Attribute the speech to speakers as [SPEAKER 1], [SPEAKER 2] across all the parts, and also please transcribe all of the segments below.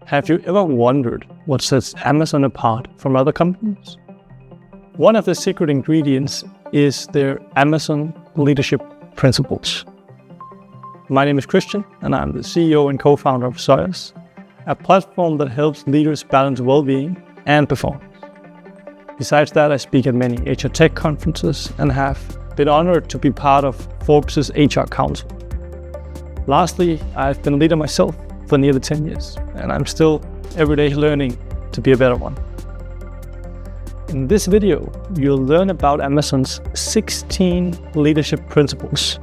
[SPEAKER 1] Have you ever wondered what sets Amazon apart from other companies? One of the secret ingredients is their Amazon leadership principles. My name is Christian, and I'm the CEO and co-founder of Soyas, a platform that helps leaders balance well-being and performance. Besides that, I speak at many HR tech conferences and have been honored to be part of Forbes' HR Council. Lastly, I've been a leader myself for nearly 10 years, and I'm still every day learning to be a better one. In this video, you'll learn about Amazon's 16 leadership principles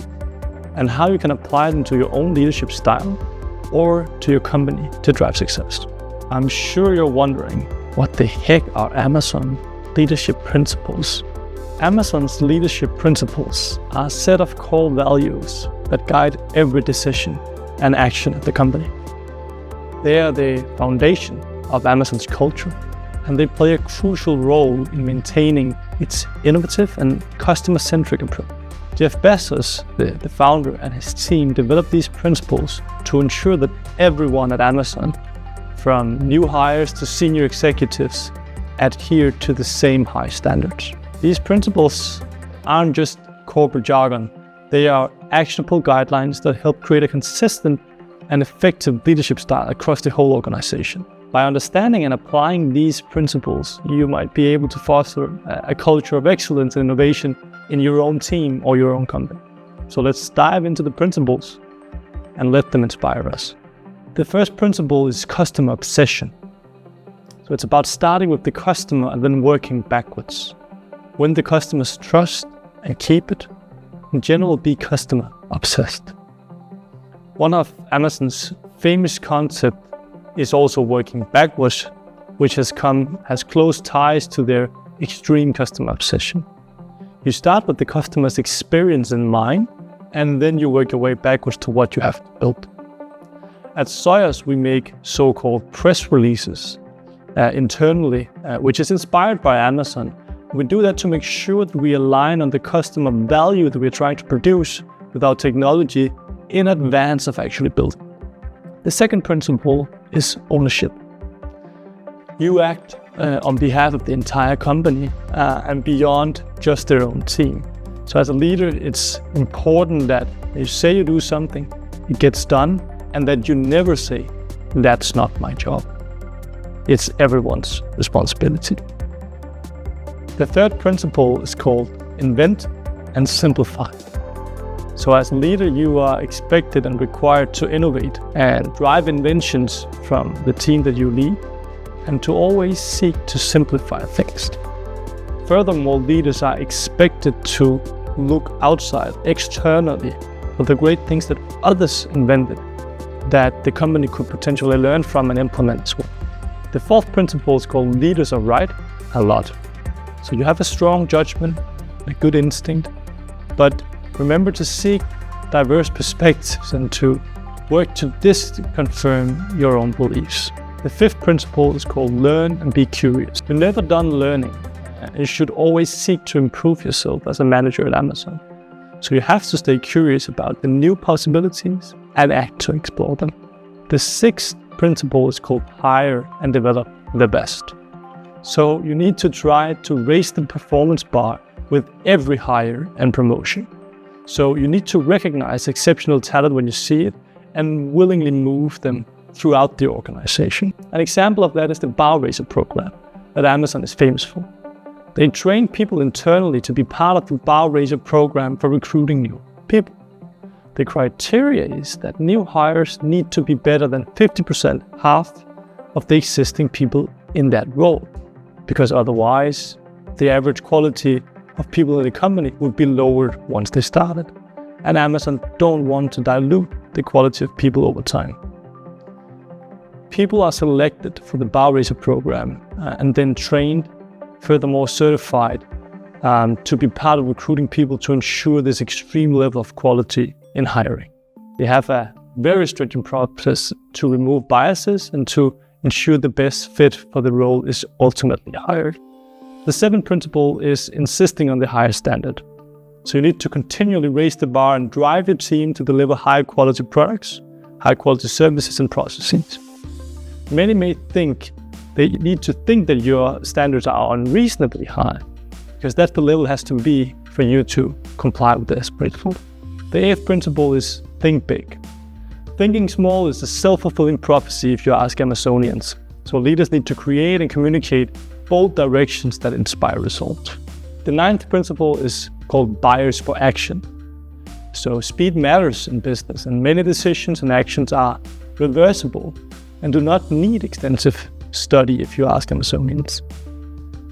[SPEAKER 1] and how you can apply them to your own leadership style or to your company to drive success. I'm sure you're wondering, what the heck are Amazon leadership principles? Amazon's leadership principles are a set of core values that guide every decision and action at the company. They are the foundation of Amazon's culture, and they play a crucial role in maintaining its innovative and customer-centric approach. Jeff Bezos, the founder, and his team developed these principles to ensure that everyone at Amazon, from new hires to senior executives, adhere to the same high standards. These principles aren't just corporate jargon. They are actionable guidelines that help create a consistent and effective leadership style across the whole organization. By understanding and applying these principles, you might be able to foster a culture of excellence and innovation in your own team or your own company. So let's dive into the principles and let them inspire us. The first principle is customer obsession. So it's about starting with the customer and then working backwards. Win the customer's trust and keep it. In general, be customer obsessed. One of Amazon's famous concepts is also working backwards, which has close ties to their extreme customer obsession. You start with the customer's experience in mind, and then you work your way backwards to what you have to build. At Soyas, we make so-called press releases internally, which is inspired by Amazon. We do that to make sure that we align on the customer value that we're trying to produce with our technology in advance of actually building. The second principle is ownership. You act on behalf of the entire company and beyond just their own team. So as a leader, it's important that you say you do something, it gets done, and that you never say, "That's not my job." It's everyone's responsibility. The third principle is called invent and simplify. So as a leader, you are expected and required to innovate and drive inventions from the team that you lead, and to always seek to simplify things. Furthermore, leaders are expected to look outside, externally, for the great things that others invented that the company could potentially learn from and implement as well. The fourth principle is called leaders are right a lot. So you have a strong judgment, a good instinct, but remember to seek diverse perspectives and to work to disconfirm your own beliefs. The fifth principle is called learn and be curious. You're never done learning. You should always seek to improve yourself as a manager at Amazon. So you have to stay curious about the new possibilities and act to explore them. The sixth principle is called hire and develop the best. So you need to try to raise the performance bar with every hire and promotion. So you need to recognize exceptional talent when you see it and willingly move them throughout the organization. An example of that is the bar raiser program that Amazon is famous for. They train people internally to be part of the bar raiser program for recruiting new people. The criteria is that new hires need to be better than 50%, half of the existing people in that role, because otherwise the average quality of people in the company would be lowered once they started. And Amazon don't want to dilute the quality of people over time. People are selected for the bar raiser program and then trained, furthermore certified, to be part of recruiting people to ensure this extreme level of quality in hiring. They have a very stringent process to remove biases and to ensure the best fit for the role is ultimately hired. The seventh principle is insisting on the higher standard. So you need to continually raise the bar and drive your team to deliver high quality products, high quality services and processes. Many may think they need to think that your standards are unreasonably high, because that's the level it has to be for you to comply with this principle. The 8th principle is think big. Thinking small is a self-fulfilling prophecy if you ask Amazonians. So leaders need to create and communicate bold directions that inspire results. The 9th principle is called bias for action. So speed matters in business, and many decisions and actions are reversible and do not need extensive study if you ask Amazonians.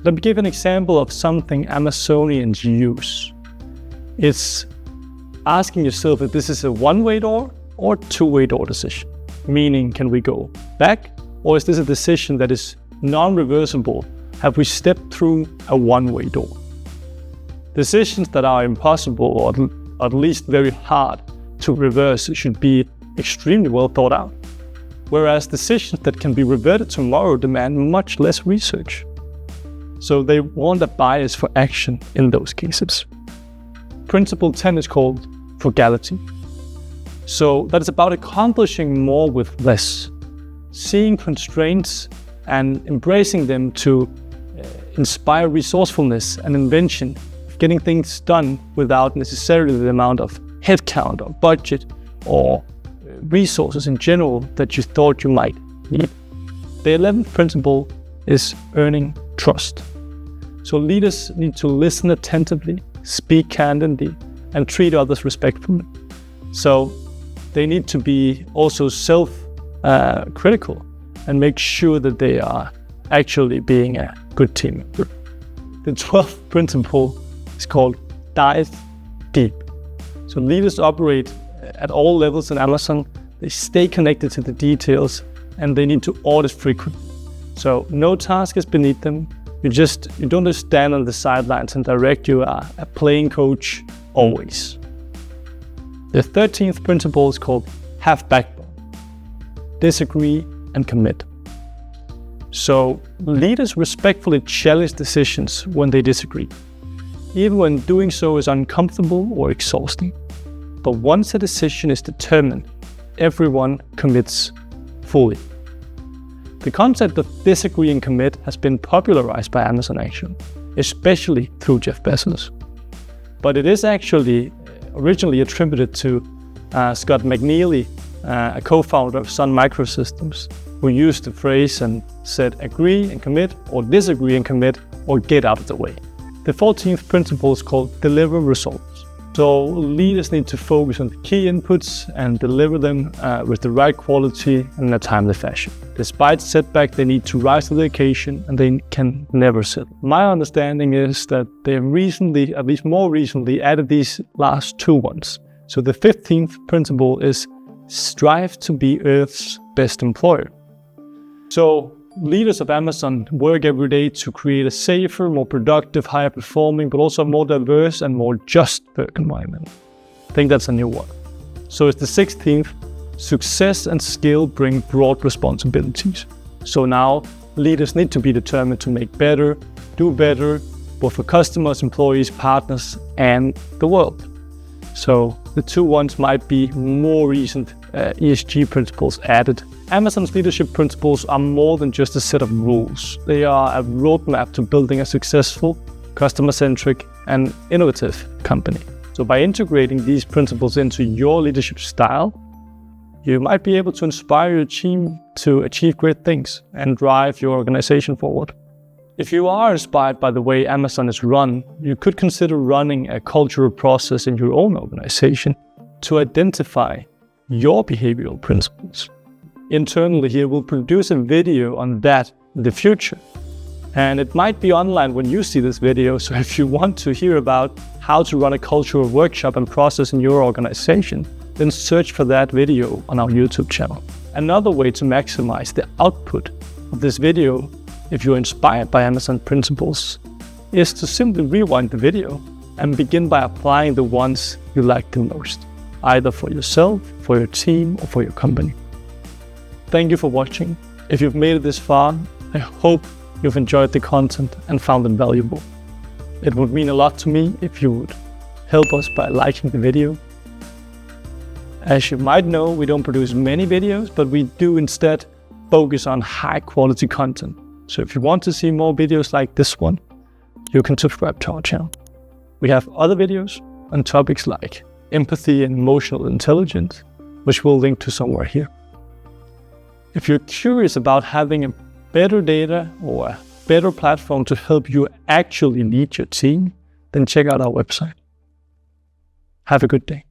[SPEAKER 1] Let me give an example of something Amazonians use. It's asking yourself if this is a one-way door or two-way door decision. Meaning, can we go back, or is this a decision that is non-reversible? Have we stepped through a one-way door? Decisions that are impossible or at least very hard to reverse should be extremely well thought out, whereas decisions that can be reverted tomorrow demand much less research. So they want a bias for action in those cases. Principle 10 is called frugality. So that is about accomplishing more with less, seeing constraints and embracing them to inspire resourcefulness and invention, getting things done without necessarily the amount of headcount or budget or resources in general that you thought you might need. The 11th principle is earning trust. So leaders need to listen attentively, speak candidly, and treat others respectfully. So they need to be also self-critical and make sure that they are actually being a good team member. The 12th principle is called dive deep. So leaders operate at all levels in Amazon. They stay connected to the details, and they need to audit frequently. So no task is beneath them. You don't just stand on the sidelines and direct. You are a playing coach always. The 13th principle is called have backbone. Disagree and commit. So leaders respectfully challenge decisions when they disagree, even when doing so is uncomfortable or exhausting. But once a decision is determined, everyone commits fully. The concept of disagree and commit has been popularized by Amazon actually, especially through Jeff Bezos. But it is actually originally attributed to Scott McNealy, a co-founder of Sun Microsystems, who used the phrase and said agree and commit, or disagree and commit, or get out of the way. The 14th principle is called deliver results. So leaders need to focus on the key inputs and deliver them with the right quality and in a timely fashion. Despite setback, they need to rise to the occasion, and they can never settle. My understanding is that they recently, at least more recently, added these last two ones. So the 15th principle is strive to be Earth's best employer. So leaders of Amazon work every day to create a safer, more productive, higher performing, but also more diverse and more just work environment. I think that's a new one. So it's the 16th, success and skill bring broad responsibilities. So now leaders need to be determined to make better, do better, both for customers, employees, partners, and the world. So the two ones might be more recent ESG principles added. Amazon's leadership principles are more than just a set of rules. They are a roadmap to building a successful, customer-centric, and innovative company. So by integrating these principles into your leadership style, you might be able to inspire your team to achieve great things and drive your organization forward. If you are inspired by the way Amazon is run, you could consider running a cultural process in your own organization to identify your behavioral principles. Internally here, we'll produce a video on that in the future. And it might be online when you see this video, so if you want to hear about how to run a cultural workshop and process in your organization, then search for that video on our YouTube channel. Another way to maximize the output of this video, if you're inspired by Amazon principles, is to simply rewind the video and begin by applying the ones you like the most, either for yourself, for your team, or for your company. Thank you for watching. If you've made it this far, I hope you've enjoyed the content and found it valuable. It would mean a lot to me if you would help us by liking the video. As you might know, we don't produce many videos, but we do instead focus on high quality content. So if you want to see more videos like this one, you can subscribe to our channel. We have other videos on topics like empathy and emotional intelligence, which we'll link to somewhere here. If you're curious about having a better data or a better platform to help you actually lead your team, then check out our website. Have a good day.